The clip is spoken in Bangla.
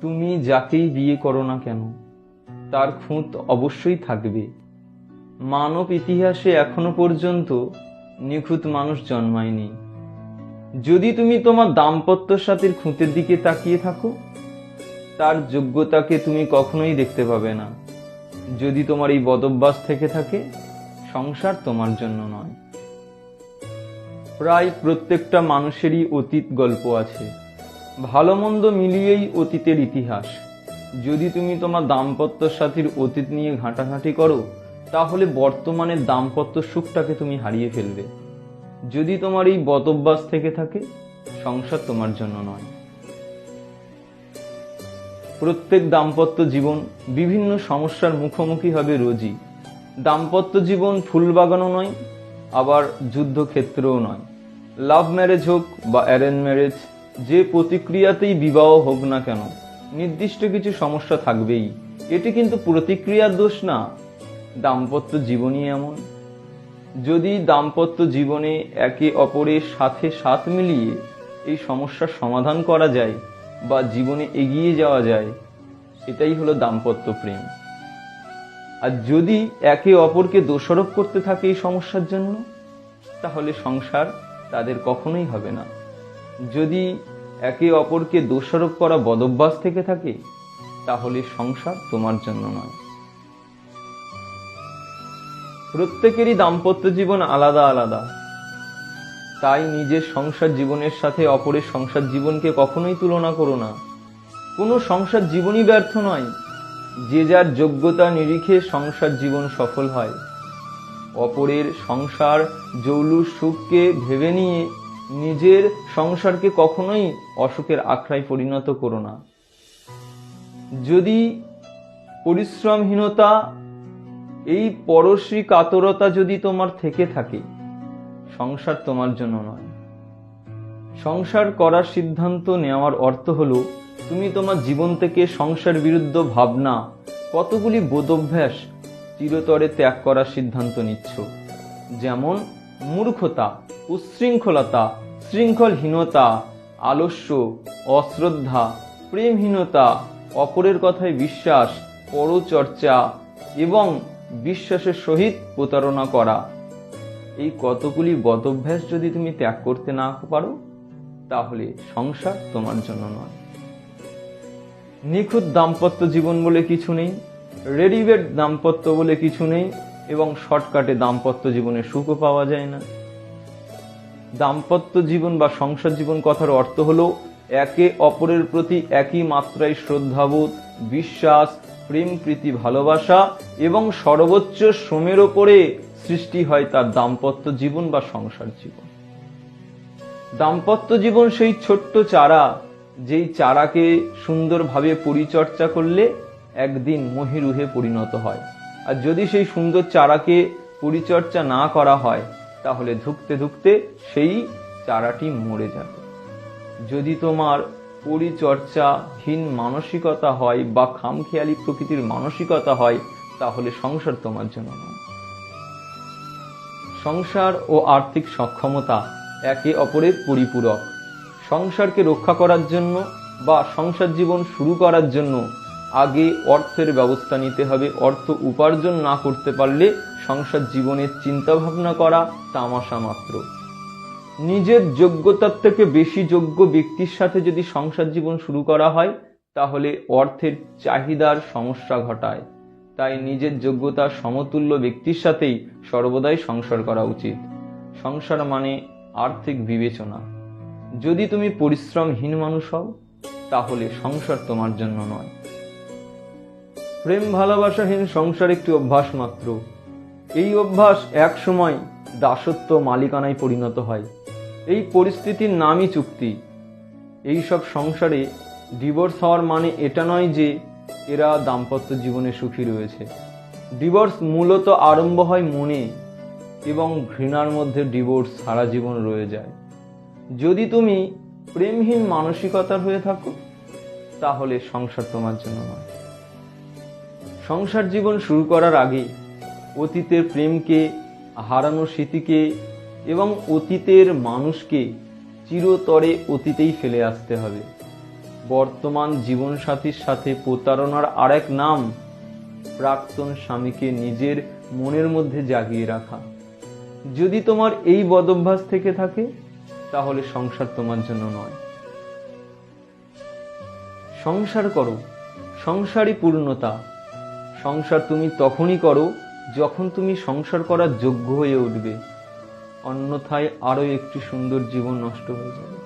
তুমি যাকেই বিয়ে করো না কেন তার খুঁত অবশ্যই থাকবে। মানব ইতিহাসে এখনো পর্যন্ত নিখুঁত মানুষ জন্মায়নি। যদি তুমি তোমার দাম্পত্য সাথীর খুঁতের দিকে তাকিয়ে থাকো, তার যোগ্যতাকে তুমি কখনোই দেখতে পাবে না। যদি তোমার এই বদভ্যাস থেকে থাকে, সংসার তোমার জন্য নয়। প্রায় প্রত্যেকটা মানুষেরই অতীত গল্প আছে, ভালো মন্দ মিলিয়েই অতীতের ইতিহাস। যদি তুমি তোমার দাম্পত্য সাথীর অতীত নিয়ে ঘাঁটাঘাঁটি করো, তাহলে বর্তমানের দাম্পত্য সুখটাকে তুমি হারিয়ে ফেলবে। যদি তোমার এই বদভ্যাস থেকে থাকে, সংসার তোমার জন্য নয়। প্রত্যেক দাম্পত্য জীবন বিভিন্ন সমস্যার মুখোমুখি হবে রোজই। দাম্পত্য জীবন ফুলবাগানও নয়, আবার যুদ্ধক্ষেত্রও নয়। লাভ ম্যারেজ হোক বা অ্যারেঞ্জ ম্যারেজ, যে প্রতিক্রিয়াতেই বিবাহ হোক না কেন, নির্দিষ্ট কিছু সমস্যা থাকবেই। এটি কিন্তু প্রতিক্রিয়ার দোষ না, দাম্পত্য জীবনই এমন। যদি দাম্পত্য জীবনে একে অপরের সাথে সাথ মিলিয়ে এই সমস্যার সমাধান করা যায় বা জীবনে এগিয়ে যাওয়া যায়, এটাই হলো দাম্পত্য প্রেম। আর যদি একে অপরকে দোষারোপ করতে থাকে এই সমস্যার জন্য, তাহলে সংসার তাদের কখনোই হবে না। যদি একে অপরকে দোষারোপ করা বদভ্যাস থেকে থাকে, তাহলে সংসার তোমার জন্য নয়। প্রত্যেকেরই দাম্পত্য জীবন আলাদা আলাদা, তাই নিজের সংসার জীবনের সাথে অপরের সংসার জীবনকে কখনোই তুলনা করো না। কোনো সংসার জীবনই ব্যর্থ নয়, যে যার যোগ্যতা নিরিখে সংসার জীবন সফল হয়। অপরের সংসার জৌলুস সুখকে ভেবে নিয়ে নিজের সংসারকে কখনোই অসুখের আখড়ায় পরিণত করো না। যদি পরিশ্রমহীনতা, এই পরশ্রী কাতরতা যদি তোমার থেকে থাকে, সংসার তোমার জন্য নয়। সংসার করার সিদ্ধান্ত নেওয়ার অর্থ হলো তুমি তোমার জীবন থেকে সংসার বিরুদ্ধ ভাবনা, কতগুলি বদভ্যাস চিরতরে ত্যাগ করার সিদ্ধান্ত নিচ্ছ। যেমন মূর্খতা, উচ্ছৃঙ্খলতা, শৃঙ্খলহীনতা, আলস্য, অশ্রদ্ধা, প্রেমহীনতা, অপরের কথায় বিশ্বাস, পরচর্চা এবং বিশ্বাসের সহিত প্রতারণা করা। এই কতগুলি বদভ্যাস যদি তুমি ত্যাগ করতে না পারো, তাহলে সংসার তোমার জন্য নয়। নিখুঁত দাম্পত্য জীবন বলে কিছু নেই, রেডিমেড দাম্পত্য বলে কিছু নেই, এবং শর্টকাটে দাম্পত্য জীবনে সুখও পাওয়া যায় না। দাম্পত্য জীবন বা সংসার জীবন কথার অর্থ হলো একে অপরের প্রতি একই মাত্রায় শ্রদ্ধাবোধ, বিশ্বাস, প্রেম, প্রীতি, ভালোবাসা এবং সর্বোচ্চ শ্রমের ওপরে সৃষ্টি হয় তার দাম্পত্য জীবন বা সংসার জীবন। দাম্পত্য জীবন সেই ছোট্ট চারা, যেই চারাকে সুন্দরভাবে পরিচর্যা করলে একদিন মহিরুহে পরিণত হয়। আর যদি সেই সুন্দর চারাকে পরিচর্যা না করা হয়, তাহলে ধুঁকতে ধুঁকতে সেই চারাটি মরে যাবে। যদি তোমার পরিচর্যাহীন মানসিকতা হয় বা খামখেয়ালি প্রকৃতির মানসিকতা হয়, তাহলে সংসার তোমার জন্য নয়। সংসার ও আর্থিক সক্ষমতা একে অপরের পরিপূরক। সংসারকে রক্ষা করার জন্য বা সংসার জীবন শুরু করার জন্য আগে অর্থের ব্যবস্থা নিতে হবে। অর্থ উপার্জন না করতে পারলে সংসার জীবনের চিন্তা ভাবনা করা তামাশা মাত্র। নিজের যোগ্যতার থেকে বেশি যোগ্য ব্যক্তির সাথে যদি সংসার জীবন শুরু করা হয়, তাহলে অর্থের চাহিদার সমস্যা ঘটায়। তাই নিজের যোগ্যতার সমতুল্য ব্যক্তির সাথেই সর্বদাই সংসার করা উচিত। সংসার মানে আর্থিক বিবেচনা। যদি তুমি পরিশ্রমহীন মানুষ হও, তাহলে সংসার তোমার জন্য নয়। প্রেম ভালোবাসাহীন সংসার একটি অভ্যাস মাত্র। এই অভ্যাস এক সময় দাসত্ব, মালিকানায় পরিণত হয়। এই পরিস্থিতির নামই চুক্তি। এই সব সংসারে ডিভোর্স হওয়ার মানে এটা নয় যে এরা দাম্পত্য জীবনে সুখী রয়েছে। ডিভোর্স মূলত আরম্ভ হয় মনে, এবং ঘৃণার মধ্যে ডিভোর্স সারা জীবন রয়ে যায়। যদি তুমি প্রেমহীন মানসিকতার হয়ে থাকো, তাহলে সংসার তোমার জন্য নয়। সংসার জীবন শুরু করার আগে অতীতের প্রেমকে, হারানো স্মৃতিকে এবং অতীতের মানুষকে চিরতরে অতীতেই ফেলে আসতে হবে। বর্তমান জীবনসাথীর সাথে প্রতারণার আরেক নাম প্রাক্তন স্বামীকে নিজের মনের মধ্যে জাগিয়ে রাখা। যদি তোমার এই বদঅভ্যাস থেকে থাকে তাহলে সংসার তোমার জন্য নয়। সংসার করো, সংসারই পূর্ণতা। সংসার তুমি তখনই করো যখন তুমি সংসার করার যোগ্য হয়ে উঠবে, অন্যথায় আরো একটি সুন্দর জীবন নষ্ট হয়ে যাবে।